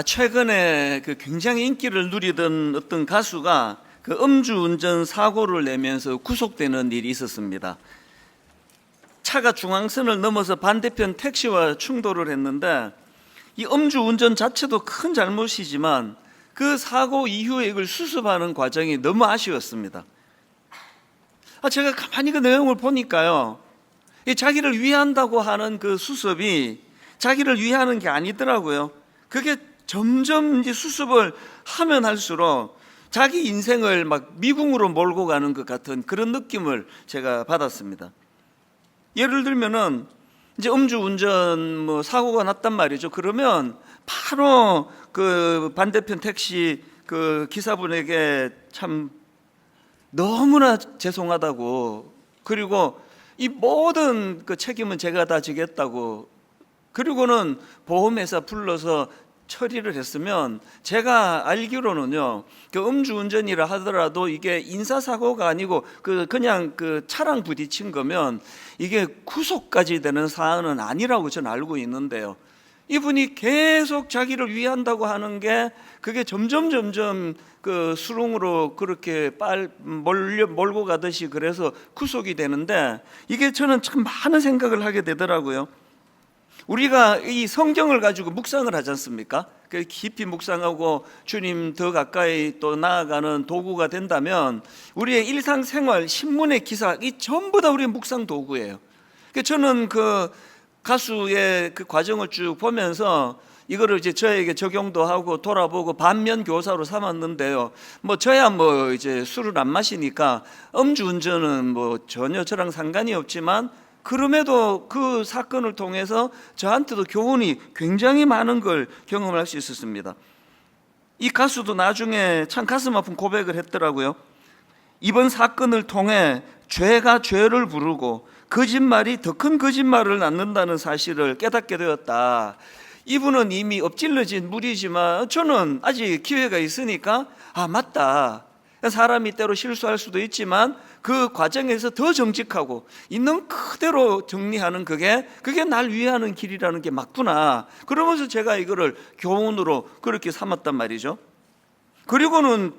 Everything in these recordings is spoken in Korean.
최근에 굉장히 인기를 누리던 어떤 가수가 음주운전 사고를 내면서 구속되는 일이 있었습니다. 차가 중앙선을 넘어서 반대편 택시와 충돌을 했는데, 이 음주운전 자체도 큰 잘못이지만 그 사고 이후에 이걸 수습하는 과정이 너무 아쉬웠습니다. 제가 가만히 그 내용을 보니까요, 자기를 위한다고 하는 그 수습이 자기를 위하는 게 아니더라고요. 그게 점점 이제 수습을 하면 할수록 자기 인생을 막 미궁으로 몰고 가는 것 같은 그런 느낌을 제가 받았습니다. 예를 들면은 이제 음주운전 사고가 났단 말이죠. 그러면 바로 그 반대편 택시 그 기사분에게 참 너무나 죄송하다고, 그리고 이 모든 그 책임은 제가 다 지겠다고, 그리고는 보험회사 불러서 처리를 했으면, 제가 알기로는요, 그 음주운전이라 하더라도 이게 인사사고가 아니고 그냥 그 차랑 부딪힌 거면 이게 구속까지 되는 사안은 아니라고 저는 알고 있는데요. 이분이 계속 자기를 위한다고 하는 게 그게 점점 그 수렁으로 그렇게 몰고 가듯이 그래서 구속이 되는데, 이게 저는 참 많은 생각을 하게 되더라고요. 우리가 이 성경을 가지고 묵상을 하지 않습니까? 깊이 묵상하고 주님 더 가까이 또 나아가는 도구가 된다면, 우리의 일상생활, 신문의 기사, 이 전부 다 우리의 묵상 도구예요. 저는 그 가수의 그 과정을 쭉 보면서 이거를 이제 저에게 적용도 하고 돌아보고 반면 교사로 삼았는데요. 저야 이제 술을 안 마시니까 음주운전은 전혀 저랑 상관이 없지만, 그럼에도 그 사건을 통해서 저한테도 교훈이 굉장히 많은 걸 경험할 수 있었습니다. 이 가수도 나중에 참 가슴 아픈 고백을 했더라고요. 이번 사건을 통해 죄가 죄를 부르고 거짓말이 더 큰 거짓말을 낳는다는 사실을 깨닫게 되었다. 이분은 이미 엎질러진 물이지만 저는 아직 기회가 있으니까 맞다, 사람이 때로 실수할 수도 있지만 그 과정에서 더 정직하고 있는 그대로 정리하는 그게 날 위하는 길이라는 게 맞구나, 그러면서 제가 이거를 교훈으로 그렇게 삼았단 말이죠. 그리고는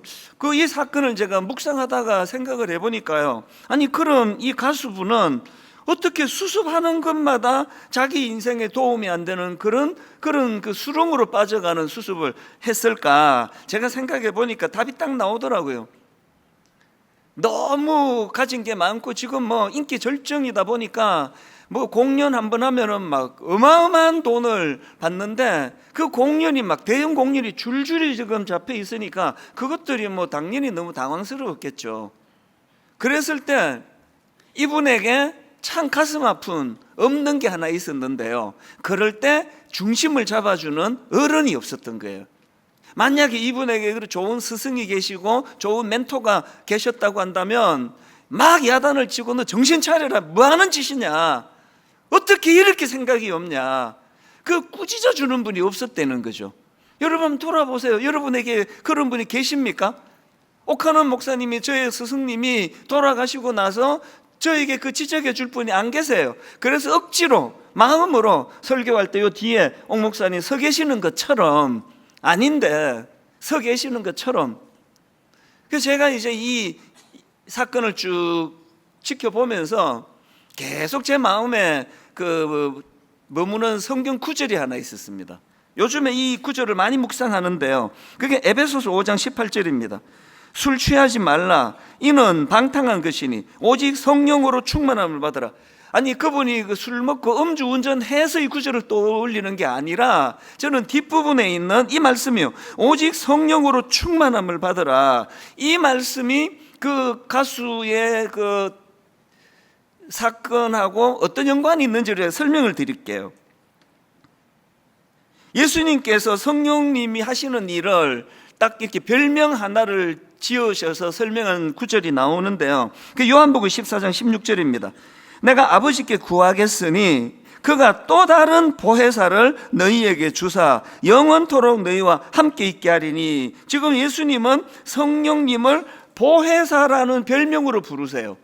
이 사건을 제가 묵상하다가 생각을 해보니까요, 그럼 이 가수분은 어떻게 수습하는 것마다 자기 인생에 도움이 안 되는 그런 그 수렁으로 빠져가는 수습을 했을까? 제가 생각해 보니까 답이 딱 나오더라고요. 너무 가진 게 많고 지금 인기 절정이다 보니까 공연 한번 하면은 막 어마어마한 돈을 받는데, 그 공연이 막 대형 공연이 줄줄이 지금 잡혀 있으니까 그것들이 당연히 너무 당황스러웠겠죠. 그랬을 때 이분에게 참 가슴 아픈 없는 게 하나 있었는데요, 그럴 때 중심을 잡아주는 어른이 없었던 거예요. 만약에 이분에게 좋은 스승이 계시고 좋은 멘토가 계셨다고 한다면 막 야단을 치고 너 정신 차려라, 뭐하는 짓이냐, 어떻게 이렇게 생각이 없냐, 꾸짖어 주는 분이 없었다는 거죠. 여러분 돌아보세요. 여러분에게 그런 분이 계십니까? 옥하는 목사님이, 저의 스승님이 돌아가시고 나서 저에게 지적해 줄 분이 안 계세요. 그래서 억지로 마음으로 설교할 때 요 뒤에 옥 목사님 서 계시는 것처럼, 아닌데 서 계시는 것처럼. 그래서 제가 이제 이 사건을 쭉 지켜보면서 계속 제 마음에 머무는 성경 구절이 하나 있었습니다. 요즘에 이 구절을 많이 묵상하는데요, 그게 에베소서 5장 18절입니다. 술 취하지 말라, 이는 방탕한 것이니 오직 성령으로 충만함을 받으라. 그분이 술 먹고 음주운전해서 이 구절을 떠올리는 게 아니라, 저는 뒷부분에 있는 이 말씀이요, 오직 성령으로 충만함을 받으라, 이 말씀이 그 가수의 그 사건하고 어떤 연관이 있는지를 설명을 드릴게요. 예수님께서 성령님이 하시는 일을 딱 이렇게 별명 하나를 지으셔서 설명한 구절이 나오는데요, 요한복음 14장 16절입니다. 내가 아버지께 구하겠으니 그가 또 다른 보혜사를 너희에게 주사 영원토록 너희와 함께 있게 하리니. 지금 예수님은 성령님을 보혜사라는 별명으로 부르세요.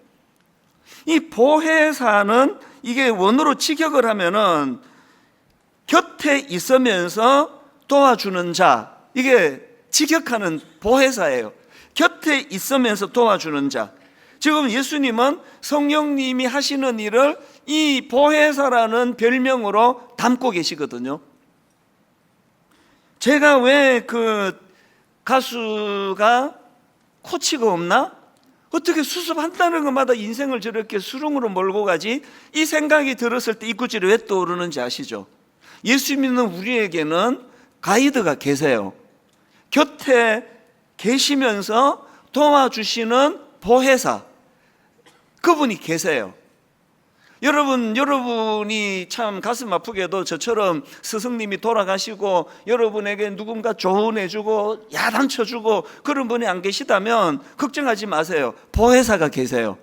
이 보혜사는 이게 원어로 직역을 하면은 곁에 있으면서 도와주는 자, 이게 직역하는 보혜사예요. 곁에 있으면서 도와주는 자. 지금 예수님은 성령님이 하시는 일을 이 보혜사라는 별명으로 담고 계시거든요. 제가 왜 그 가수가 코치가 없나? 어떻게 수습한다는 것마다 인생을 저렇게 수렁으로 몰고 가지? 이 생각이 들었을 때 이 구절이 왜 떠오르는지 아시죠? 예수 믿는 우리에게는 가이드가 계세요. 곁에 계시면서 도와주시는 보혜사, 그분이 계세요. 여러분이 참 가슴 아프게도 저처럼 스승님이 돌아가시고 여러분에게 누군가 조언해주고 야단쳐주고 그런 분이 안 계시다면 걱정하지 마세요. 보혜사가 계세요.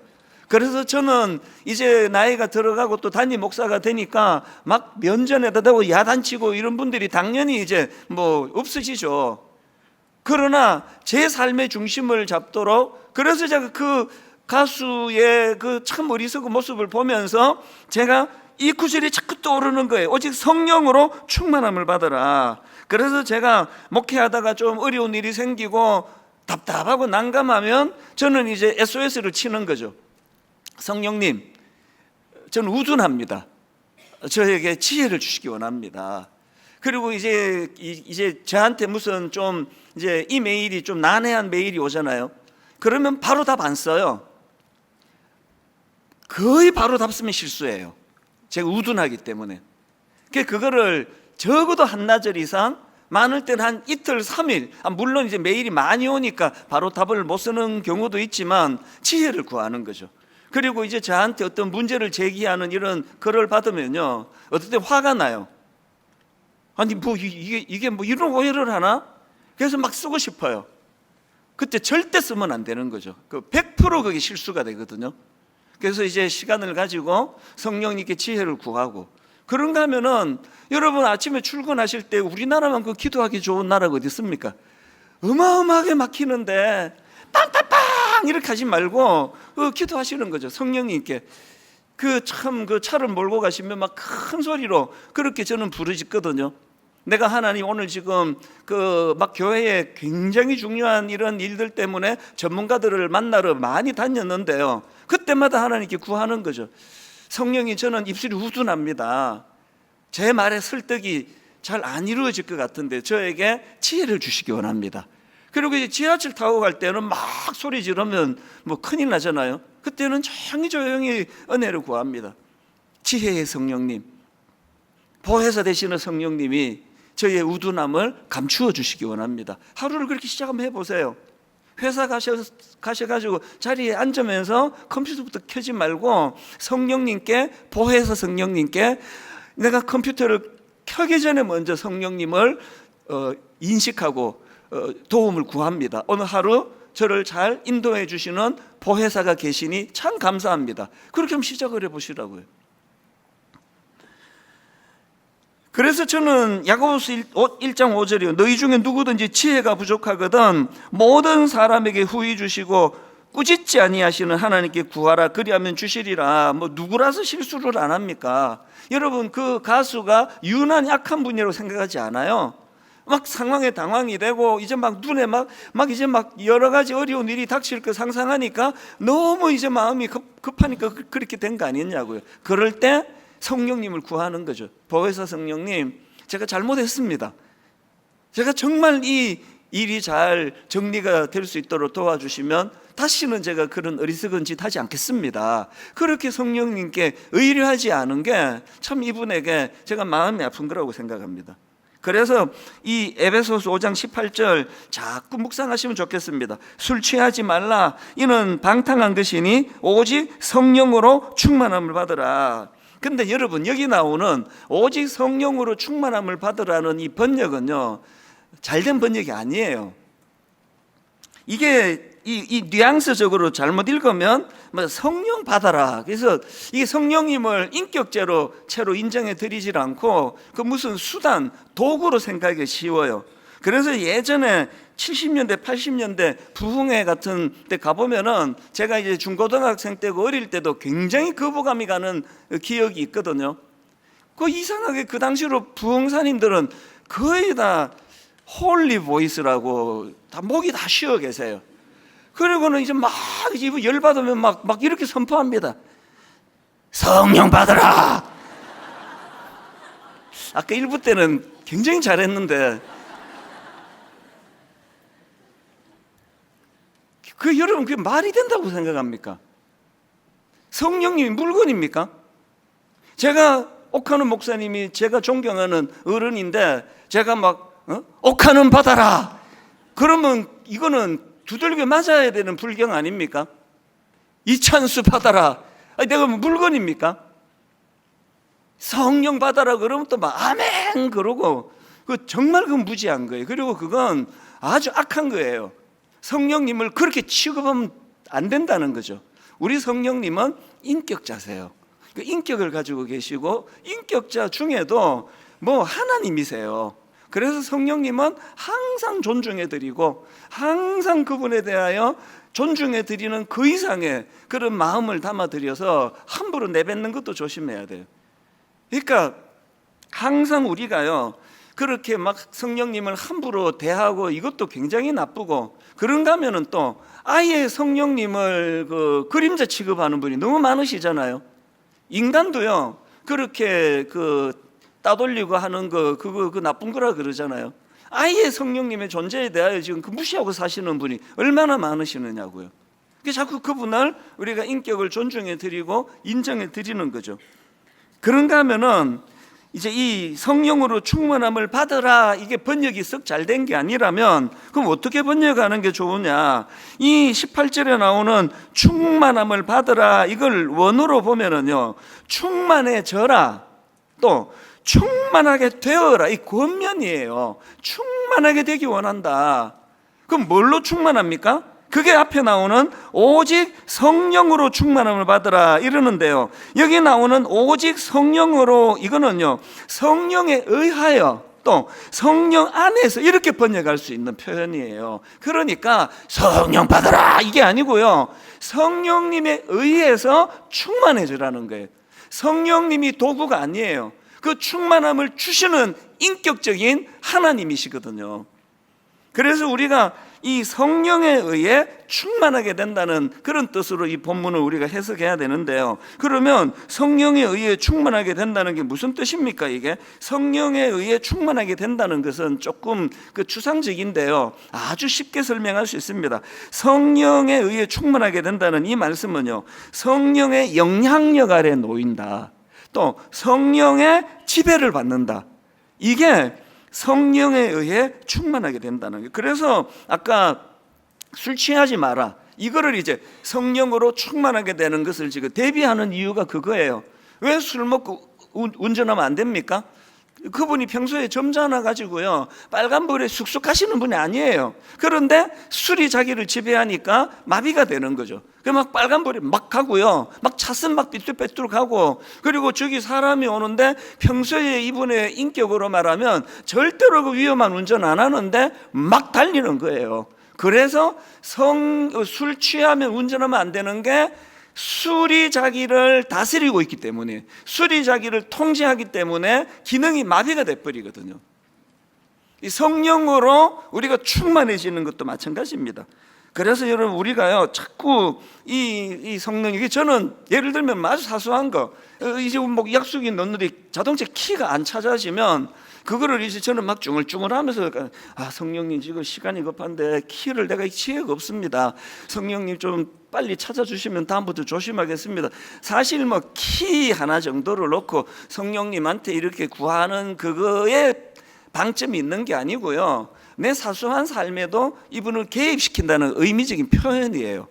그래서 저는 이제 나이가 들어가고 또 담임 목사가 되니까 막 면전에다 대고 야단치고 이런 분들이 당연히 이제 뭐 없으시죠. 그러나 제 삶의 중심을 잡도록, 그래서 제가 그 가수의 그 참 어리석은 모습을 보면서 제가 이 구절이 자꾸 떠오르는 거예요. 오직 성령으로 충만함을 받으라. 그래서 제가 목회하다가 좀 어려운 일이 생기고 답답하고 난감하면 저는 이제 SOS를 치는 거죠. 성령님, 저는 우둔합니다. 저에게 지혜를 주시기 원합니다. 그리고 이제 저한테 무슨 좀 이제 이메일이 좀 난해한 메일이 오잖아요. 그러면 바로 답 안 써요. 거의 바로 답 쓰면 실수예요. 제가 우둔하기 때문에. 그거를 적어도 한나절 이상, 많을 때는 한 이틀, 3일, 물론 이제 메일이 많이 오니까 바로 답을 못 쓰는 경우도 있지만 지혜를 구하는 거죠. 그리고 이제 저한테 어떤 문제를 제기하는 이런 글을 받으면요, 어떨 때 화가 나요. 아니 뭐 이게 뭐 이런 오해를 하나? 그래서 막 쓰고 싶어요. 그때 절대 쓰면 안 되는 거죠. 100% 그게 실수가 되거든요. 그래서 이제 시간을 가지고 성령님께 지혜를 구하고, 그런가 하면은 여러분 아침에 출근하실 때 우리나라만 그 기도하기 좋은 나라가 어디 있습니까? 어마어마하게 막히는데 빵빵빵 이렇게 하지 말고 기도하시는 거죠. 성령님께 그 차를 몰고 가시면 막 큰 소리로 그렇게 저는 부르짖거든요. 내가 하나님 오늘 지금 막 교회에 굉장히 중요한 이런 일들 때문에 전문가들을 만나러 많이 다녔는데요, 그때마다 하나님께 구하는 거죠. 성령이, 저는 입술이 우둔합니다. 제 말에 설득이 잘 안 이루어질 것 같은데 저에게 지혜를 주시기 원합니다. 그리고 이제 지하철 타고 갈 때는 막 소리 지르면 뭐 큰일 나잖아요. 그때는 조용히 은혜를 구합니다. 지혜의 성령님, 보혜사 되시는 성령님이 저의 우둔함을 감추어 주시기 원합니다. 하루를 그렇게 시작 한번 해보세요. 회사 가셔가지고 자리에 앉으면서 컴퓨터부터 켜지 말고 성령님께, 보혜사 성령님께, 내가 컴퓨터를 켜기 전에 먼저 성령님을 인식하고 도움을 구합니다. 오늘 하루 저를 잘 인도해 주시는 보혜사가 계시니 참 감사합니다. 그렇게 한번 시작을 해보시라고요. 그래서 저는 야고보서 1장 5절이요. 너희 중에 누구든지 지혜가 부족하거든 모든 사람에게 후히 주시고 꾸짖지 아니하시는 하나님께 구하라 그리하면 주시리라. 뭐 누구라서 실수를 안 합니까? 여러분, 그 가수가 유난히 약한 분이라고 생각하지 않아요. 막 상황에 당황이 되고 이제 막 눈에 막 이제 막 여러 가지 어려운 일이 닥칠 거 상상하니까 너무 이제 마음이 급하니까 그렇게 된 거 아니냐고요. 그럴 때 성령님을 구하는 거죠. 보혜사 성령님, 제가 잘못했습니다. 제가 정말 이 일이 잘 정리가 될 수 있도록 도와주시면 다시는 제가 그런 어리석은 짓 하지 않겠습니다. 그렇게 성령님께 의뢰하지 않은 게 참 이분에게 제가 마음이 아픈 거라고 생각합니다. 그래서 이 에베소서 5장 18절 자꾸 묵상하시면 좋겠습니다. 술 취하지 말라. 이는 방탕한 것이니 오직 성령으로 충만함을 받으라. 근데 여러분, 여기 나오는 오직 성령으로 충만함을 받으라는 이 번역은요, 잘된 번역이 아니에요. 이게 이 뉘앙스적으로 잘못 읽으면 성령 받아라. 그래서 이게 성령님을 인격제로 채로 인정해 드리질 않고 그 무슨 수단, 도구로 생각하기 쉬워요. 그래서 예전에 70년대, 80년대 부흥회 같은 데 가보면은 제가 이제 중고등학생 때고 어릴 때도 굉장히 거부감이 가는 기억이 있거든요. 그 이상하게 그 당시로 부흥사님들은 거의 다 홀리 보이스라고 다 목이 다 쉬어 계세요. 그리고는 이제 막 열받으면 막 이렇게 선포합니다. 성령 받으라. 아까 1부 때는 굉장히 잘했는데 여러분 그게 말이 된다고 생각합니까? 성령님이 물건입니까? 제가 옥하는 목사님이 제가 존경하는 어른인데 제가 막 옥하는 받아라 그러면 이거는 두들겨 맞아야 되는 불경 아닙니까? 이찬수 받아라. 아니, 내가 물건입니까? 성령 받아라 그러면 또 막 아멘 그러고 정말 그건 무지한 거예요. 그리고 그건 아주 악한 거예요. 성령님을 그렇게 취급하면 안 된다는 거죠. 우리 성령님은 인격자세요. 그 인격을 가지고 계시고 인격자 중에도 뭐 하나님이세요. 그래서 성령님은 항상 존중해 드리고 항상 그분에 대하여 존중해 드리는 그 이상의 그런 마음을 담아 드려서 함부로 내뱉는 것도 조심해야 돼요. 그러니까 항상 우리가요 그렇게 막 성령님을 함부로 대하고 이것도 굉장히 나쁘고 그런가 하면은 또 아예 성령님을 그 그림자 취급하는 분이 너무 많으시잖아요. 인간도요 그렇게 따돌리고 하는 그거 나쁜 거라 그러잖아요. 아예 성령님의 존재에 대하여 지금 무시하고 사시는 분이 얼마나 많으시느냐고요. 자꾸 그분을 우리가 인격을 존중해 드리고 인정해 드리는 거죠. 그런가 하면은 이제 이 성령으로 충만함을 받으라 이게 번역이 썩 잘 된 게 아니라면 그럼 어떻게 번역하는 게 좋으냐? 이 18절에 나오는 충만함을 받으라 이걸 원어로 보면은요 충만해져라 또 충만하게 되어라 이 권면이에요. 충만하게 되기 원한다. 그럼 뭘로 충만합니까? 그게 앞에 나오는 오직 성령으로 충만함을 받으라 이러는데요. 여기 나오는 오직 성령으로 이거는요 성령에 의하여 또 성령 안에서 이렇게 번역할 수 있는 표현이에요. 그러니까 성령 받으라 이게 아니고요 성령님에 의해서 충만해지라는 거예요. 성령님이 도구가 아니에요. 그 충만함을 주시는 인격적인 하나님이시거든요. 그래서 우리가 이 성령에 의해 충만하게 된다는 그런 뜻으로 이 본문을 우리가 해석해야 되는데요. 그러면 성령에 의해 충만하게 된다는 게 무슨 뜻입니까? 이게 성령에 의해 충만하게 된다는 것은 조금 추상적인데요. 아주 쉽게 설명할 수 있습니다. 성령에 의해 충만하게 된다는 이 말씀은요. 성령의 영향력 아래 놓인다. 또 성령의 지배를 받는다. 이게 성령에 의해 충만하게 된다는 거예요. 그래서 아까 술 취하지 마라 이거를 이제 성령으로 충만하게 되는 것을 지금 대비하는 이유가 그거예요. 왜 술 먹고 운전하면 안 됩니까? 그분이 평소에 점잖아 가지고요 빨간불에 쑥쑥 가시는 분이 아니에요. 그런데 술이 자기를 지배하니까 마비가 되는 거죠. 막 빨간불에 막 가고요 막 차선 막 삐뚤빼뚤 가고 그리고 저기 사람이 오는데 평소에 이분의 인격으로 말하면 절대로 그 위험한 운전 안 하는데 막 달리는 거예요. 그래서 술 취하면 운전하면 안 되는 게 술이 자기를 다스리고 있기 때문에 술이 자기를 통제하기 때문에 기능이 마비가 돼버리거든요. 이 성령으로 우리가 충만해지는 것도 마찬가지입니다. 그래서 여러분 우리가요 자꾸 이 성령 이게 저는 예를 들면 아주 사소한 거 이제 뭐 약속이 넣는데 자동차 키가 안 찾아지면 그거를 이제 저는 막 쭝얼쭝얼하면서 성령님 지금 시간이 급한데 키를 내가 지혜가 없습니다. 성령님 좀 빨리 찾아주시면 다음부터 조심하겠습니다. 사실 뭐 키 하나 정도를 놓고 성령님한테 이렇게 구하는 그거에 방점이 있는 게 아니고요. 내 사소한 삶에도 이분을 개입시킨다는 의미적인 표현이에요.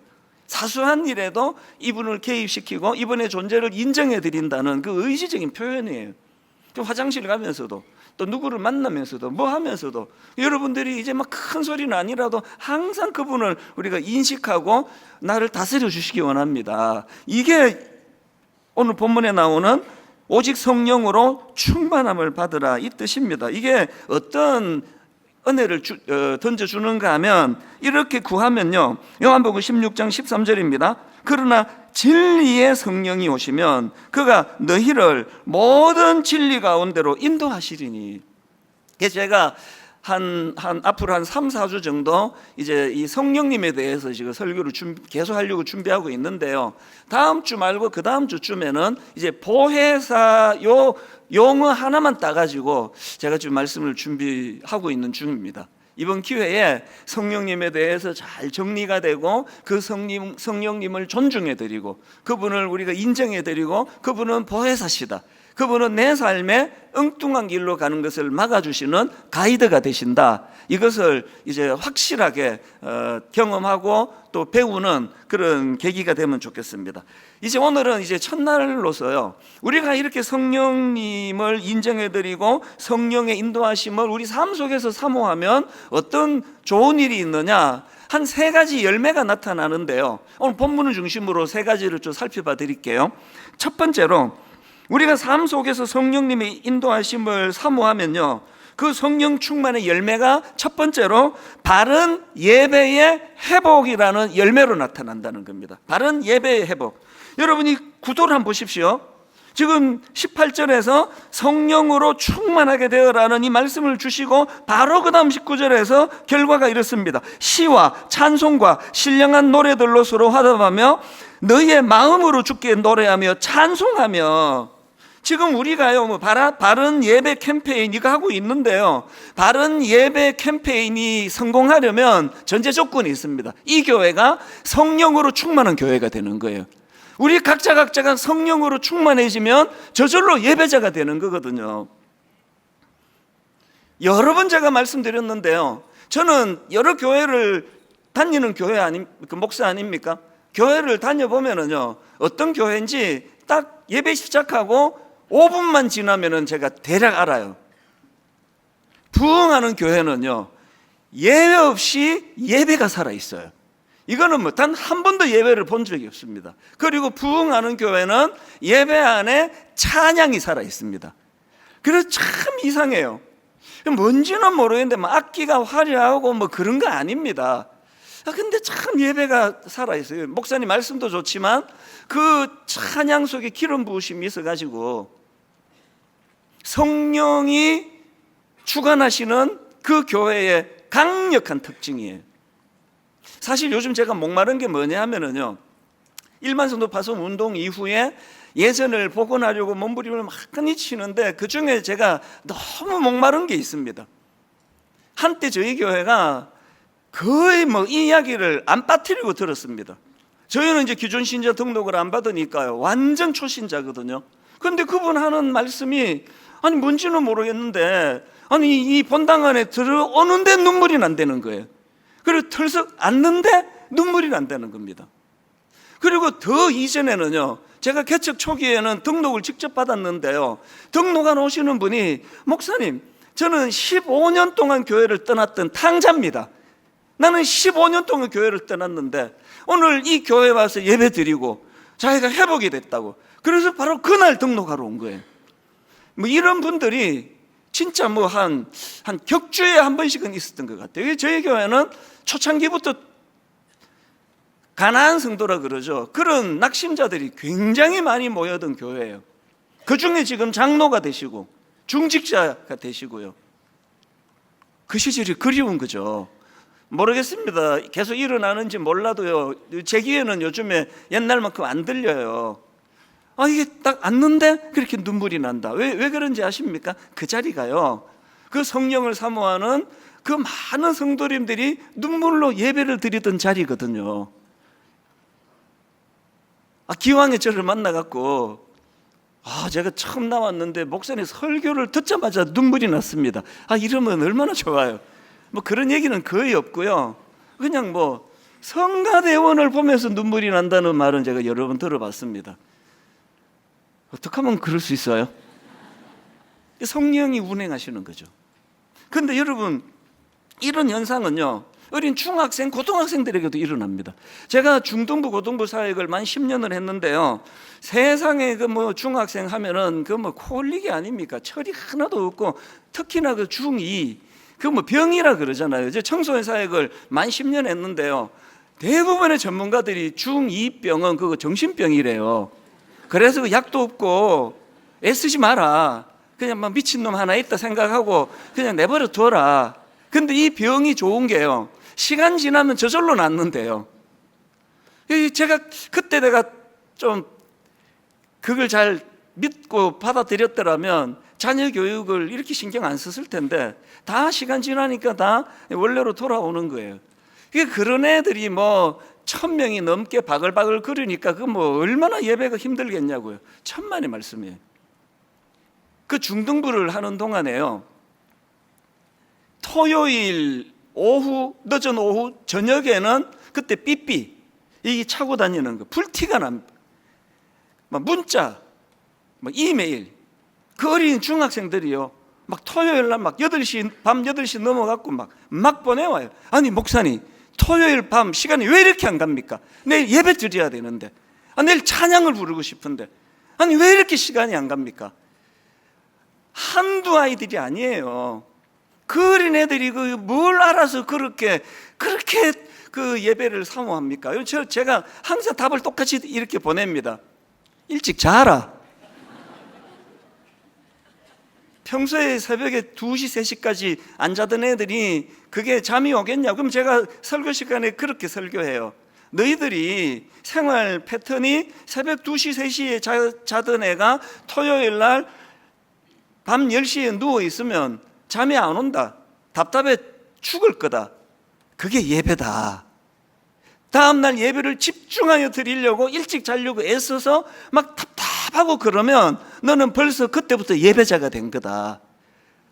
사소한 일에도 이분을 개입시키고 이분의 존재를 인정해 드린다는 그 의지적인 표현이에요. 화장실 가면서도 또 누구를 만나면서도 뭐 하면서도 여러분들이 이제 막 큰 소리는 아니라도 항상 그분을 우리가 인식하고 나를 다스려 주시기 원합니다. 이게 오늘 본문에 나오는 오직 성령으로 충만함을 받으라 이 뜻입니다. 이게 어떤 은혜를 던져주는가 하면 이렇게 구하면요 요한복음 16장 13절입니다. 그러나 진리의 성령이 오시면 그가 너희를 모든 진리 가운데로 인도하시리니 그래서 제가 앞으로 한 3, 4주 정도 이제 이 성령님에 대해서 지금 설교를 계속 하려고 준비하고 있는데요. 다음 주 말고 그 다음 주쯤에는 이제 보혜사 용어 하나만 따가지고 제가 지금 말씀을 준비하고 있는 중입니다. 이번 기회에 성령님에 대해서 잘 정리가 되고 그 성령님을 존중해드리고 그분을 우리가 인정해드리고 그분은 보혜사시다. 그분은 내 삶에 엉뚱한 길로 가는 것을 막아주시는 가이드가 되신다. 이것을 이제 확실하게 경험하고 또 배우는 그런 계기가 되면 좋겠습니다. 이제 오늘은 이제 첫날로서요, 우리가 이렇게 성령님을 인정해드리고 성령의 인도하심을 우리 삶 속에서 사모하면 어떤 좋은 일이 있느냐, 한 3가지 열매가 나타나는데요. 오늘 본문을 중심으로 3가지를 좀 살펴봐 드릴게요. 첫 번째로, 우리가 삶 속에서 성령님의 인도하심을 사모하면요, 그 성령 충만의 열매가 첫 번째로 바른 예배의 회복이라는 열매로 나타난다는 겁니다. 바른 예배의 회복. 여러분이 구도를 한번 보십시오. 지금 18절에서 성령으로 충만하게 되어라는 이 말씀을 주시고 바로 그 다음 19절에서 결과가 이렇습니다. 시와 찬송과 신령한 노래들로 서로 화답하며 너희의 마음으로 주께 노래하며 찬송하며. 지금 우리가요, 바른 예배 캠페인 이거 하고 있는데요, 바른 예배 캠페인이 성공하려면 전제 조건이 있습니다. 이 교회가 성령으로 충만한 교회가 되는 거예요. 우리 각자가 성령으로 충만해지면 저절로 예배자가 되는 거거든요. 여러 번 제가 말씀드렸는데요, 저는 여러 교회를 다니는 목사 아닙니까? 교회를 다녀보면은요, 어떤 교회인지 딱 예배 시작하고 5분만 지나면은 제가 대략 알아요. 부흥하는 교회는요, 예외 없이 예배가 살아있어요. 이거는 뭐 단 한 번도 예배를 본 적이 없습니다. 그리고 부흥하는 교회는 예배 안에 찬양이 살아있습니다. 그래서 참 이상해요. 뭔지는 모르겠는데 뭐 악기가 화려하고 뭐 그런 거 아닙니다. 근데 참 예배가 살아있어요. 목사님 말씀도 좋지만 그 찬양 속에 기름 부으심이 있어가지고 성령이 주관하시는 그 교회의 강력한 특징이에요. 사실 요즘 제가 목마른 게 뭐냐 하면은요, 일만성도 파송 운동 이후에 예전을 복원하려고 몸부림을 막 치는데 그 중에 제가 너무 목마른 게 있습니다. 한때 저희 교회가 거의 뭐 이 이야기를 안 빠뜨리고 들었습니다. 저희는 이제 기존 신자 등록을 안 받으니까요, 완전 초신자거든요. 그런데 그분 하는 말씀이 아니 뭔지는 모르겠는데 아니 이 본당 안에 들어오는데 눈물이 난다는 거예요. 그리고 털썩 앉는데 눈물이 난다는 겁니다. 그리고 더 이전에는요, 제가 개척 초기에는 등록을 직접 받았는데요, 등록안 오시는 분이 목사님, 저는 15년 동안 교회를 떠났던 탕자입니다. 나는 15년 동안 교회를 떠났는데 오늘 이 교회에 와서 예배 드리고 자기가 회복이 됐다고, 그래서 바로 그날 등록하러 온 거예요. 뭐 이런 분들이 진짜 뭐 한 격주에 한 번씩은 있었던 것 같아요. 저희 교회는 초창기부터 가나안 성도라 그러죠. 그런 낙심자들이 굉장히 많이 모여든 교회예요. 그 중에 지금 장로가 되시고 중직자가 되시고요. 그 시절이 그리운 거죠. 모르겠습니다. 계속 일어나는지 몰라도요, 제 귀에는 요즘에 옛날만큼 안 들려요. 이게 딱 앉는데 그렇게 눈물이 난다. 왜 그런지 아십니까? 그 자리가요, 그 성령을 사모하는 그 많은 성도님들이 눈물로 예배를 드리던 자리거든요. 기왕에 저를 만나갖고 제가 처음 나왔는데 목사님 설교를 듣자마자 눈물이 났습니다. 이러면 얼마나 좋아요. 뭐 그런 얘기는 거의 없고요. 그냥 뭐 성가대원을 보면서 눈물이 난다는 말은 제가 여러 번 들어봤습니다. 어떻게 하면 그럴 수 있어요? 성령이 운행하시는 거죠. 그런데 여러분, 이런 현상은요, 어린 중학생, 고등학생들에게도 일어납니다. 제가 중등부, 고등부 사역을 만 10년을 했는데요, 세상에 그 뭐 중학생 하면은 그 뭐 콜릭이 아닙니까? 철이 하나도 없고, 특히나 그 중2, 그 뭐 병이라 그러잖아요. 이제 청소년 사역을 만 10년 했는데요, 대부분의 전문가들이 중2병은 그거 정신병이래요. 그래서 그 약도 없고 애쓰지 마라. 그냥 막 미친놈 하나 있다 생각하고 그냥 내버려 둬라. 근데 이 병이 좋은 게요, 시간 지나면 저절로 낫는데요. 제가 그때 내가 좀 그걸 잘 믿고 받아들였더라면 자녀 교육을 이렇게 신경 안 썼을 텐데, 다 시간 지나니까 다 원래로 돌아오는 거예요. 그런 애들이 뭐 1000명이 넘게 바글바글 거리니까 그 뭐 얼마나 예배가 힘들겠냐고요. 천만의 말씀이에요. 그 중등부를 하는 동안에요, 토요일 오후, 늦은 오후, 저녁에는 그때 삐삐 이게 차고 다니는 거, 불티가 납니다. 막 문자, 막 이메일, 그 어린 중학생들이요, 막 토요일 날 막 8시, 밤 8시 넘어갖고 막 보내와요. 아니 목사님, 토요일 밤 시간이 왜 이렇게 안 갑니까? 내일 예배 드려야 되는데, 내일 찬양을 부르고 싶은데, 아니 왜 이렇게 시간이 안 갑니까? 한두 아이들이 아니에요. 그 어린 애들이 뭘 알아서 그렇게 그 예배를 사모합니까? 제가 항상 답을 똑같이 이렇게 보냅니다. 일찍 자라. 평소에 새벽에 2시, 3시까지 안 자던 애들이 그게 잠이 오겠냐? 그럼 제가 설교 시간에 그렇게 설교해요. 너희들이 생활 패턴이 새벽 2시, 3시에 자던 애가 토요일 날 밤 10시에 누워 있으면 잠이 안 온다, 답답해 죽을 거다. 그게 예배다. 다음날 예배를 집중하여 드리려고 일찍 자려고 애써서 막 답답하고 그러면 너는 벌써 그때부터 예배자가 된 거다.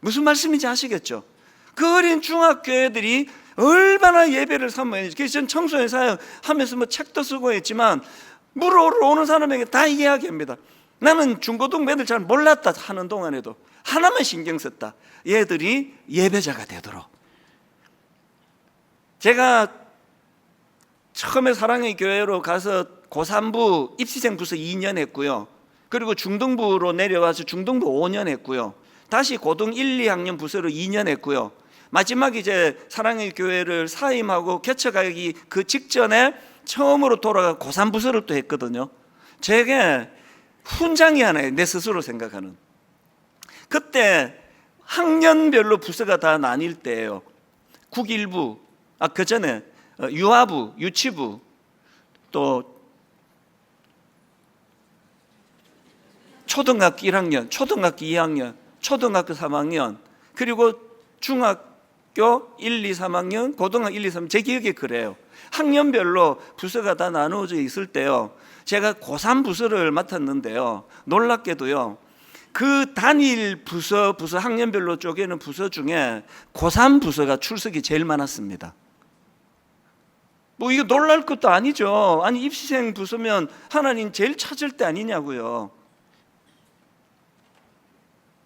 무슨 말씀인지 아시겠죠? 그 어린 중학교 애들이 얼마나 예배를 사모했는지. 그래서 전 청소년 사역하면서 뭐 책도 쓰고 했지만 물어러 오는 사람에게 다 이야기합니다. 나는 중고등 애들 잘 몰랐다 하는 동안에도 하나만 신경 썼다. 얘들이 예배자가 되도록. 제가 처음에 사랑의 교회로 가서 고3부 입시생 부서 2년 했고요. 그리고 중등부로 내려와서 중등부 5년 했고요. 다시 고등 1, 2학년 부서로 2년 했고요. 마지막 이제 사랑의 교회를 사임하고 개척하기 그 직전에 처음으로 돌아가 고3 부서를 또 했거든요. 제게 훈장이 하나예요, 내 스스로 생각하는. 그때 학년별로 부서가 다 나뉠 때예요. 국일부, 그 전에 유아부, 유치부, 또 초등학교 1학년, 초등학교 2학년, 초등학교 3학년, 그리고 중학교 1, 2, 3학년, 고등학교 1, 2, 3, 제 기억에 그래요. 학년별로 부서가 다 나누어져 있을 때요, 제가 고3 부서를 맡았는데요, 놀랍게도요, 그 단일 부서 학년별로 쪼개는 부서 중에 고3 부서가 출석이 제일 많았습니다. 뭐 이거 놀랄 것도 아니죠. 아니 입시생 부서면 하나님 제일 찾을 때 아니냐고요.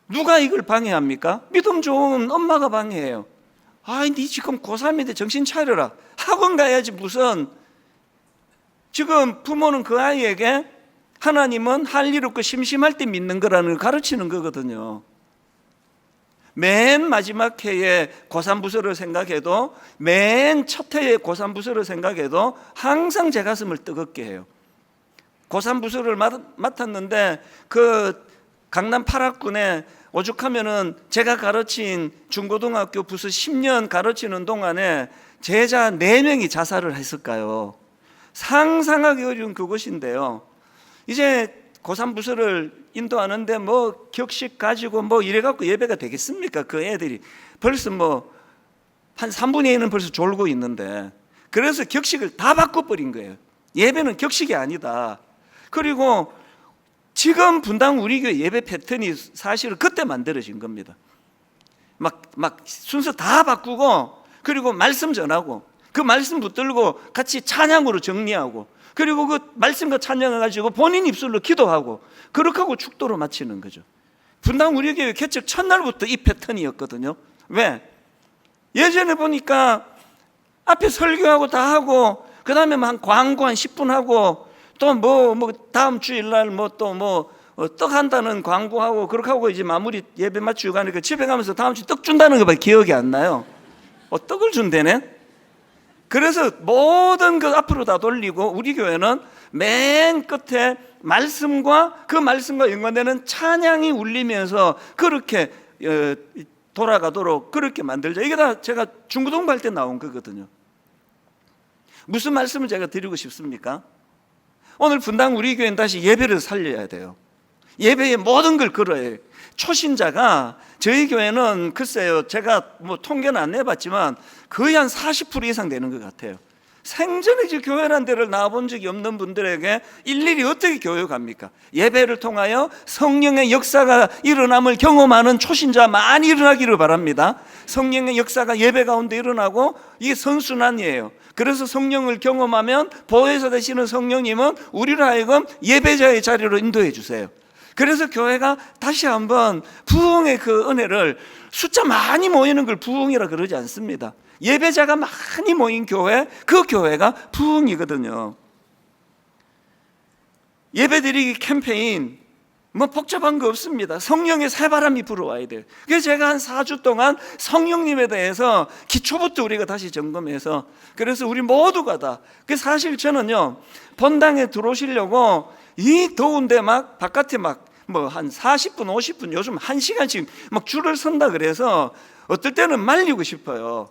누가 이걸 방해합니까? 믿음 좋은 엄마가 방해해요. 아이, 네 지금 고3인데 정신 차려라. 학원 가야지 무슨. 지금 부모는 그 아이에게 하나님은 할 일 없고 심심할 때 믿는 거라는 걸 가르치는 거거든요. 맨 마지막 해에 고3 부서를 생각해도, 맨 첫 해에 고3 부서를 생각해도 항상 제 가슴을 뜨겁게 해요. 고3 부서를 맡았는데 그 강남 8학군에 오죽하면은 제가 가르친 중고등학교 부서 10년 가르치는 동안에 제자 4명이 자살을 했을까요? 상상하기 어려운 그곳인데요, 이제 고3 부서를 인도하는데 뭐 격식 가지고 뭐 이래갖고 예배가 되겠습니까? 그 애들이 벌써 뭐 한 3분의 1은 벌써 졸고 있는데, 그래서 격식을 다 바꿔버린 거예요. 예배는 격식이 아니다. 그리고 지금 분당 우리 교회 예배 패턴이 사실은 그때 만들어진 겁니다. 막 순서 다 바꾸고, 그리고 말씀 전하고, 그 말씀 붙들고 같이 찬양으로 정리하고, 그리고 그 말씀과 찬양을 가지고 본인 입술로 기도하고, 그렇게 하고 축도로 마치는 거죠. 분당 우리 교회 개척 첫날부터 이 패턴이었거든요. 왜? 예전에 보니까 앞에 설교하고 다 하고, 그 다음에 한 광고 한 10분 하고, 또 뭐 다음 주일날 떡 한다는 광고하고, 그렇게 하고 이제 마무리 예배 마치고 가니까 집에 가면서 다음 주 떡 준다는 것밖에 기억이 안 나요. 떡을 준대네? 그래서 모든 것 앞으로 다 돌리고, 우리 교회는 맨 끝에 말씀과 그 말씀과 연관되는 찬양이 울리면서 그렇게 돌아가도록 그렇게 만들자. 이게 다 제가 중고등부 할 때 나온 거거든요. 무슨 말씀을 제가 드리고 싶습니까? 오늘 분당 우리 교회는 다시 예배를 살려야 돼요. 예배에 모든 걸 걸어야 해요. 초신자가 저희 교회는 글쎄요, 제가 뭐 통계는 안 내봤지만 거의 한 40% 이상 되는 것 같아요. 생전에 이제 교회라는 데를 나와본 적이 없는 분들에게 일일이 어떻게 교육합니까? 예배를 통하여 성령의 역사가 일어남을 경험하는 초신자 많이 일어나기를 바랍니다. 성령의 역사가 예배 가운데 일어나고 이게 선순환이에요. 그래서 성령을 경험하면 보혜사 되시는 성령님은 우리를 하여금 예배자의 자리로 인도해 주세요. 그래서 교회가 다시 한번 부흥의 그 은혜를, 숫자 많이 모이는 걸 부흥이라 그러지 않습니다. 예배자가 많이 모인 교회, 그 교회가 부흥이거든요. 예배드리기 캠페인 뭐 복잡한 거 없습니다. 성령의 새바람이 불어와야 돼요. 그래서 제가 한 4주 동안 성령님에 대해서 기초부터 우리가 다시 점검해서, 그래서 우리 모두가 다, 사실 저는요, 본당에 들어오시려고 이 더운데 막 바깥에 막 뭐 한 40분 50분 요즘 1시간씩 막 줄을 선다 그래서 어떨 때는 말리고 싶어요.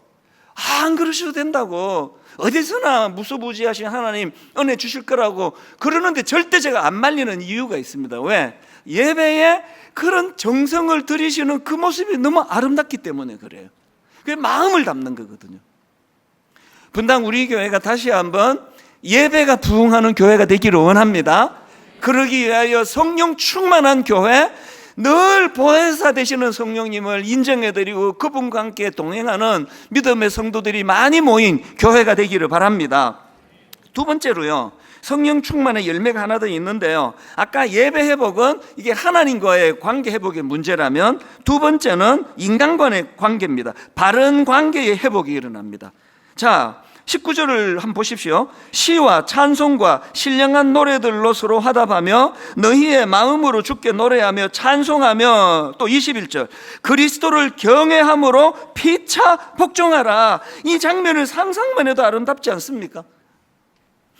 안 그러셔도 된다고, 어디서나 무소부지하신 하나님 은혜 주실 거라고 그러는데 절대 제가 안 말리는 이유가 있습니다. 왜? 예배에 그런 정성을 들이시는 그 모습이 너무 아름답기 때문에 그래요. 그게 마음을 담는 거거든요. 분당 우리 교회가 다시 한번 예배가 부흥하는 교회가 되기를 원합니다. 그러기 위하여 성령 충만한 교회, 늘 보혜사 되시는 성령님을 인정해드리고 그분과 함께 동행하는 믿음의 성도들이 많이 모인 교회가 되기를 바랍니다. 두 번째로요, 성령 충만의 열매가 하나 더 있는데요, 아까 예배 회복은 이게 하나님과의 관계 회복의 문제라면, 두 번째는 인간과의 관계입니다. 바른 관계의 회복이 일어납니다. 자, 19절을 한번 보십시오. 시와 찬송과 신령한 노래들로 서로 화답하며 너희의 마음으로 주께 노래하며 찬송하며, 또 21절 그리스도를 경외함으로 피차 복종하라. 이 장면을 상상만 해도 아름답지 않습니까?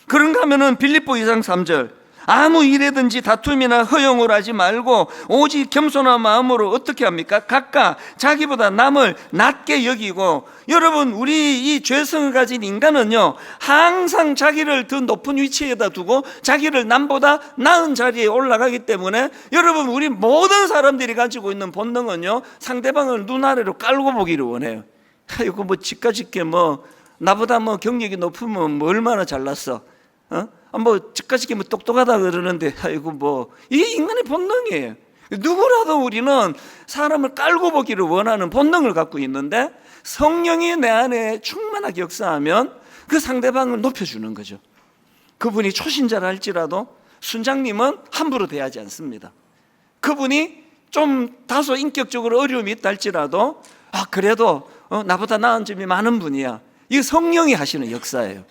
그런가 하면은 빌립보 2장 3절 아무 일에든지 다툼이나 허용을 하지 말고 오직 겸손한 마음으로 어떻게 합니까? 각각 자기보다 남을 낮게 여기고. 여러분, 우리 이 죄성을 가진 인간은요, 항상 자기를 더 높은 위치에다 두고 자기를 남보다 나은 자리에 올라가기 때문에, 여러분, 우리 모든 사람들이 가지고 있는 본능은요, 상대방을 눈 아래로 깔고 보기를 원해요. 이거 뭐 집가집게 뭐 나보다 뭐 경력이 높으면 뭐 얼마나 잘났어, 뭐 집가집게 뭐 똑똑하다 그러는데, 아이고 뭐, 이게 인간의 본능이에요. 누구라도 우리는 사람을 깔고 보기를 원하는 본능을 갖고 있는데, 성령이 내 안에 충만하게 역사하면 그 상대방을 높여주는 거죠. 그분이 초신자라 할지라도 순장님은 함부로 대하지 않습니다. 그분이 좀 다소 인격적으로 어려움이 있다 할지라도 그래도 나보다 나은 점이 많은 분이야. 이게 성령이 하시는 역사예요.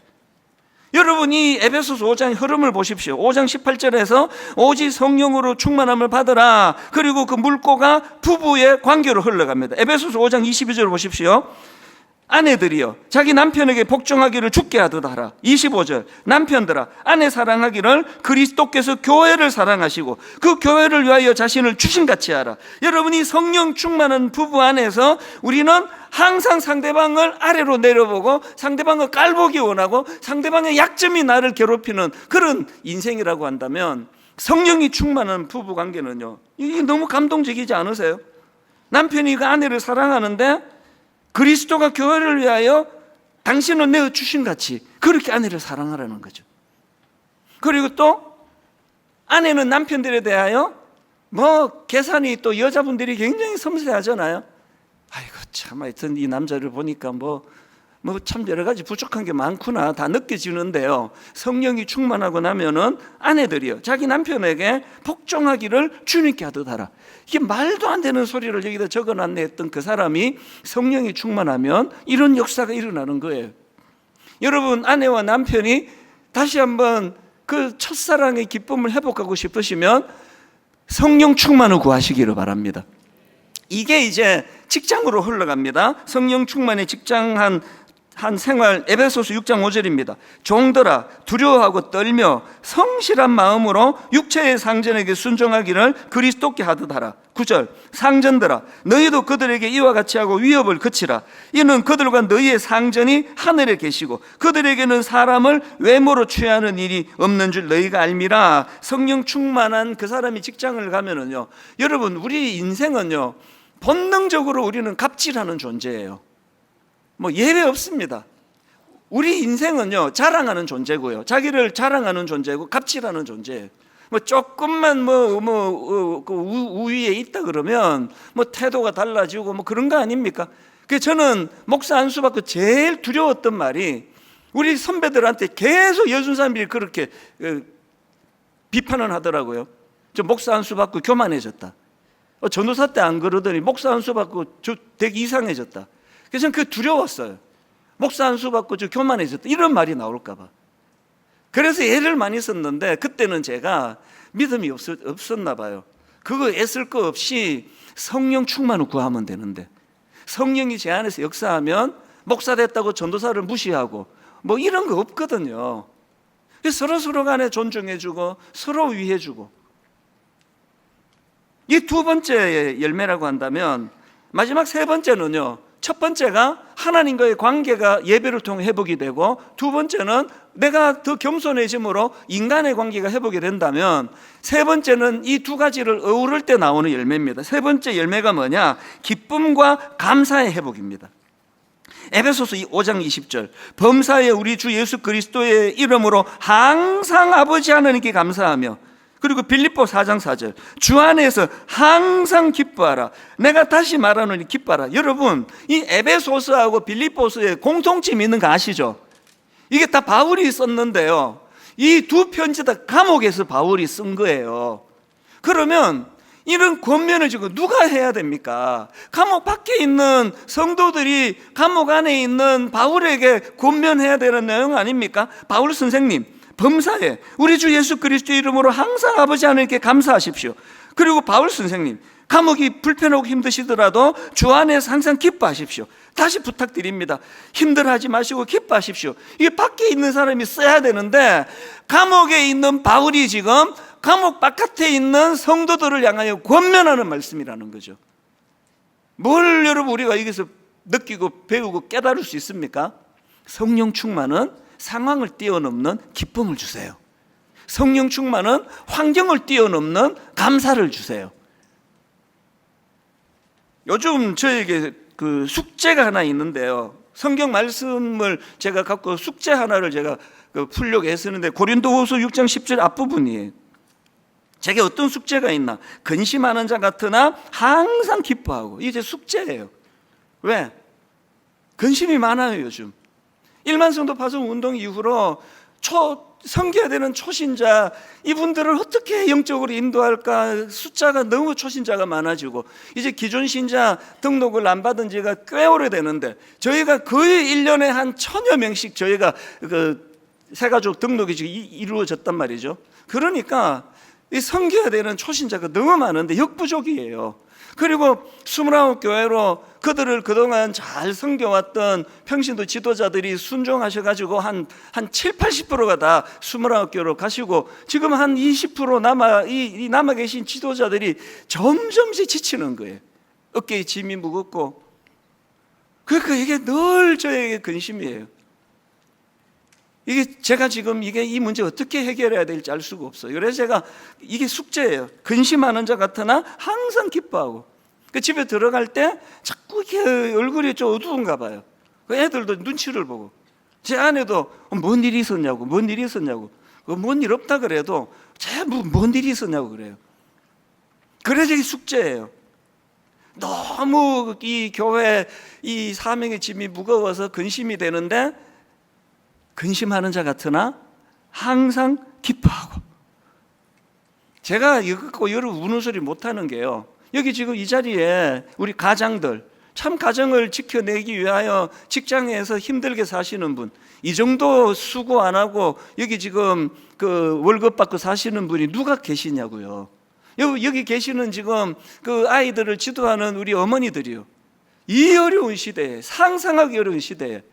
여러분이 에베소서 5장의 흐름을 보십시오. 5장 18절에서 오직 성령으로 충만함을 받으라. 그리고 그 물꼬가 부부의 관계로 흘러갑니다. 에베소서 5장 22절 보십시오. 아내들이여 자기 남편에게 복종하기를 주께 하듯 하라. 25절 남편들아 아내 사랑하기를 그리스도께서 교회를 사랑하시고 그 교회를 위하여 자신을 주신같이 하라. 여러분이 성령 충만한 부부 안에서 우리는 항상 상대방을 아래로 내려보고 상대방을 깔보기 원하고 상대방의 약점이 나를 괴롭히는 그런 인생이라고 한다면, 성령이 충만한 부부 관계는요, 이게 너무 감동적이지 않으세요? 남편이 그 아내를 사랑하는데 그리스도가 교회를 위하여 당신을 내어주신 같이 그렇게 아내를 사랑하라는 거죠. 그리고 또 아내는 남편들에 대하여 뭐 계산이, 또 여자분들이 굉장히 섬세하잖아요. 아이고 참, 하여튼 이 남자를 보니까 뭐 참 여러 가지 부족한 게 많구나 다 느껴지는데요, 성령이 충만하고 나면은 아내들이요 자기 남편에게 복종하기를 주님께 하듯 하라. 이게 말도 안 되는 소리를 여기다 적어놨네 했던 그 사람이 성령이 충만하면 이런 역사가 일어나는 거예요. 여러분, 아내와 남편이 다시 한번 그 첫사랑의 기쁨을 회복하고 싶으시면 성령 충만을 구하시기를 바랍니다. 이게 이제 직장으로 흘러갑니다. 성령 충만의 직장 한 한 생활, 에베소서 6장 5절입니다. 종들아 두려워하고 떨며 성실한 마음으로 육체의 상전에게 순종하기를 그리스도께 하듯 하라. 9절 상전들아 너희도 그들에게 이와 같이 하고 위협을 그치라. 이는 그들과 너희의 상전이 하늘에 계시고 그들에게는 사람을 외모로 취하는 일이 없는 줄 너희가 알미라. 성령 충만한 그 사람이 직장을 가면은요, 여러분 우리 인생은요 본능적으로 우리는 갑질하는 존재예요. 뭐 예외 없습니다. 우리 인생은요 자랑하는 존재고요, 자기를 자랑하는 존재고 갑질하는 존재예요. 뭐 조금만 그 우위에 있다 그러면 뭐 태도가 달라지고 뭐 그런 거 아닙니까? 그 저는 목사 안수 받고 제일 두려웠던 말이, 우리 선배들한테 계속 여순사님들이 그렇게 비판을 하더라고요. 저 목사 안수 받고 교만해졌다. 전도사 때 안 그러더니 목사 안수 받고 저 되게 이상해졌다. 그래서 저는 그게 두려웠어요. 목사 안수 받고 저 교만해졌다 이런 말이 나올까 봐. 그래서 애를 많이 썼는데 그때는 제가 믿음이 없었나 봐요. 그거 애쓸 거 없이 성령 충만을 구하면 되는데, 성령이 제 안에서 역사하면 목사 됐다고 전도사를 무시하고 뭐 이런 거 없거든요. 서로 간에 존중해주고 서로 위해주고, 이 두 번째 열매라고 한다면 마지막 세 번째는요, 첫 번째가 하나님과의 관계가 예배를 통해 회복이 되고, 두 번째는 내가 더 겸손해짐으로 인간의 관계가 회복이 된다면, 세 번째는 이 두 가지를 어우를 때 나오는 열매입니다. 세 번째 열매가 뭐냐? 기쁨과 감사의 회복입니다. 에베소서 5장 20절 범사에 우리 주 예수 그리스도의 이름으로 항상 아버지 하나님께 감사하며, 그리고 빌립보 4장 4절 주 안에서 항상 기뻐하라. 내가 다시 말하노니 기뻐하라. 여러분 이 에베소서하고 빌립보서에 공통점이 있는 거 아시죠? 이게 다 바울이 썼는데요, 이 두 편지 다 감옥에서 바울이 쓴 거예요. 그러면 이런 권면을 지금 누가 해야 됩니까? 감옥 밖에 있는 성도들이 감옥 안에 있는 바울에게 권면해야 되는 내용 아닙니까? 바울 선생님, 범사에 우리 주 예수 그리스도 이름으로 항상 아버지 하나님께 감사하십시오. 그리고 바울 선생님, 감옥이 불편하고 힘드시더라도 주 안에서 항상 기뻐하십시오. 다시 부탁드립니다. 힘들어하지 마시고 기뻐하십시오. 이게 밖에 있는 사람이 써야 되는데, 감옥에 있는 바울이 지금 감옥 바깥에 있는 성도들을 향하여 권면하는 말씀이라는 거죠. 뭘 여러분 우리가 여기서 느끼고 배우고 깨달을 수 있습니까? 성령 충만은 상황을 뛰어넘는 기쁨을 주세요. 성령 충만은 환경을 뛰어넘는 감사를 주세요. 요즘 저에게 그 숙제가 하나 있는데요, 성경 말씀을 제가 갖고 숙제 하나를 제가 풀려고 했었는데, 고린도후서 6장 10절 앞부분이에요. 제게 어떤 숙제가 있나? 근심하는 자 같으나 항상 기뻐하고. 이게 제 숙제예요. 왜? 근심이 많아요 요즘. 1만 성도 파송 운동 이후로 섬겨야 되는 초신자, 이분들을 어떻게 영적으로 인도할까? 숫자가 너무 초신자가 많아지고, 이제 기존 신자 등록을 안 받은 지가 꽤 오래되는데, 저희가 거의 1년에 한 1000여 명씩 저희가 새가족 등록이 지금 이루어졌단 말이죠. 그러니까 이 섬겨야 되는 초신자가 너무 많은데 역부족이에요. 그리고 29교회로 그들을 그동안 잘 섬겨왔던 평신도 지도자들이 순종하셔가지고 한 7, 80%가 다 29교회로 가시고, 지금 한 20% 남아 계신 지도자들이 점점씩 지치는 거예요. 어깨에 짐이 무겁고. 그러니까 이게 늘 저에게 근심이에요. 이게 제가 지금 이 문제 어떻게 해결해야 될지 알 수가 없어요. 그래서 제가 이게 숙제예요. 근심하는 자 같으나 항상 기뻐하고. 그 집에 들어갈 때 자꾸 이렇게 얼굴이 좀 어두운가 봐요. 그 애들도 눈치를 보고, 제 아내도 뭔 일이 있었냐고, 뭔 일이 있었냐고. 뭔 일 없다 그래도 뭔 일이 있었냐고 그래요. 그래서 이게 숙제예요. 너무 이 교회 이 사명의 짐이 무거워서 근심이 되는데, 근심하는 자 같으나 항상 기뻐하고. 제가 이거 갖고 여러분 우는 소리 못하는 게요, 여기 지금 이 자리에 우리 가장들, 참 가정을 지켜내기 위하여 직장에서 힘들게 사시는 분, 이 정도 수고 안 하고 여기 지금 그 월급 받고 사시는 분이 누가 계시냐고요. 여기 계시는 지금 그 아이들을 지도하는 우리 어머니들이요, 이 어려운 시대에, 상상하기 어려운 시대에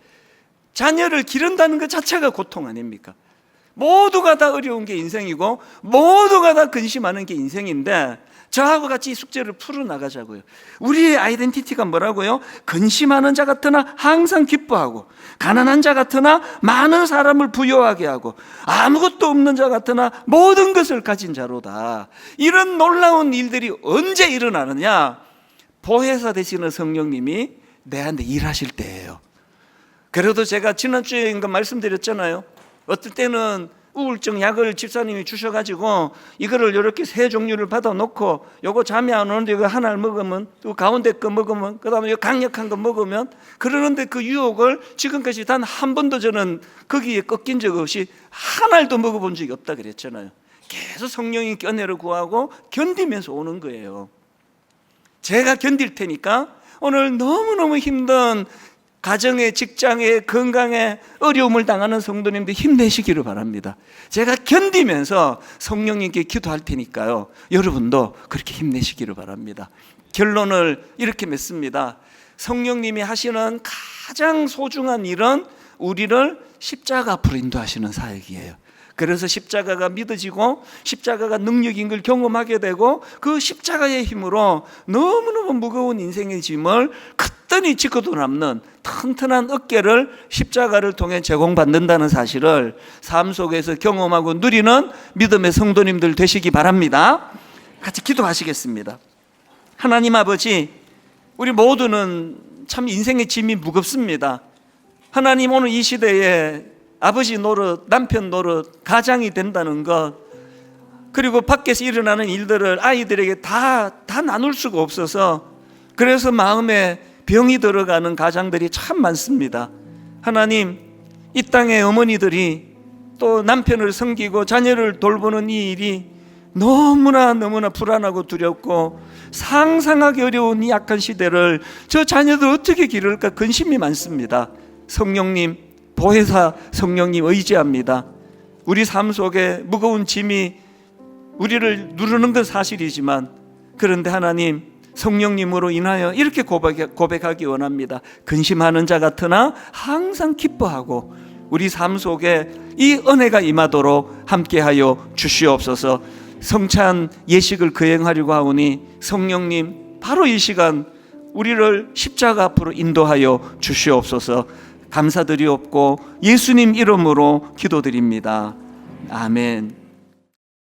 자녀를 기른다는 것 자체가 고통 아닙니까? 모두가 다 어려운 게 인생이고 모두가 다 근심하는 게 인생인데 저하고 같이 이 숙제를 풀어나가자고요. 우리의 아이덴티티가 뭐라고요? 근심하는 자 같으나 항상 기뻐하고, 가난한 자 같으나 많은 사람을 부유하게 하고, 아무것도 없는 자 같으나 모든 것을 가진 자로다. 이런 놀라운 일들이 언제 일어나느냐? 보혜사 되시는 성령님이 내한테 일하실 때예요. 그래도 제가 지난주에 말씀드렸잖아요. 어떨 때는 우울증 약을 집사님이 주셔가지고 이거를 이렇게 세 종류를 받아놓고 요거 잠이 안 오는데 이거 하나를 먹으면, 또 가운데 거 먹으면, 그 다음에 강력한 거 먹으면, 그러는데 그 유혹을 지금까지 단 한 번도 저는 거기에 꺾인 적 없이 한 알도 먹어본 적이 없다 그랬잖아요. 계속 성령이 껴내려 구하고 견디면서 오는 거예요. 제가 견딜 테니까 오늘 너무너무 힘든 가정에, 직장에, 건강에 어려움을 당하는 성도님들 힘내시기를 바랍니다. 제가 견디면서 성령님께 기도할 테니까요, 여러분도 그렇게 힘내시기를 바랍니다. 결론을 이렇게 맺습니다. 성령님이 하시는 가장 소중한 일은 우리를 십자가 앞으로 인도하시는 사역이에요. 그래서 십자가가 믿어지고 십자가가 능력인 걸 경험하게 되고, 그 십자가의 힘으로 너무너무 무거운 인생의 짐을 커다니 짚고도 남는 튼튼한 어깨를 십자가를 통해 제공받는다는 사실을 삶 속에서 경험하고 누리는 믿음의 성도님들 되시기 바랍니다. 같이 기도하시겠습니다. 하나님 아버지, 우리 모두는 참 인생의 짐이 무겁습니다. 하나님, 오늘 이 시대에 아버지 노릇, 남편 노릇, 가장이 된다는 것, 그리고 밖에서 일어나는 일들을 아이들에게 다 나눌 수가 없어서, 그래서 마음에 병이 들어가는 가장들이 참 많습니다. 하나님, 이 땅의 어머니들이 또 남편을 섬기고 자녀를 돌보는 이 일이 너무나 불안하고 두렵고 상상하기 어려운 이 약한 시대를 저 자녀들 어떻게 기를까 근심이 많습니다. 성령님, 보혜사 성령님 의지합니다. 우리 삶 속에 무거운 짐이 우리를 누르는 건 사실이지만, 그런데 하나님, 성령님으로 인하여 이렇게 고백하기 원합니다. 근심하는 자 같으나 항상 기뻐하고 우리 삶 속에 이 은혜가 임하도록 함께하여 주시옵소서. 성찬 예식을 거행하려고 하오니 성령님, 바로 이 시간 우리를 십자가 앞으로 인도하여 주시옵소서. 감사드리옵고 예수님 이름으로 기도드립니다. 아멘.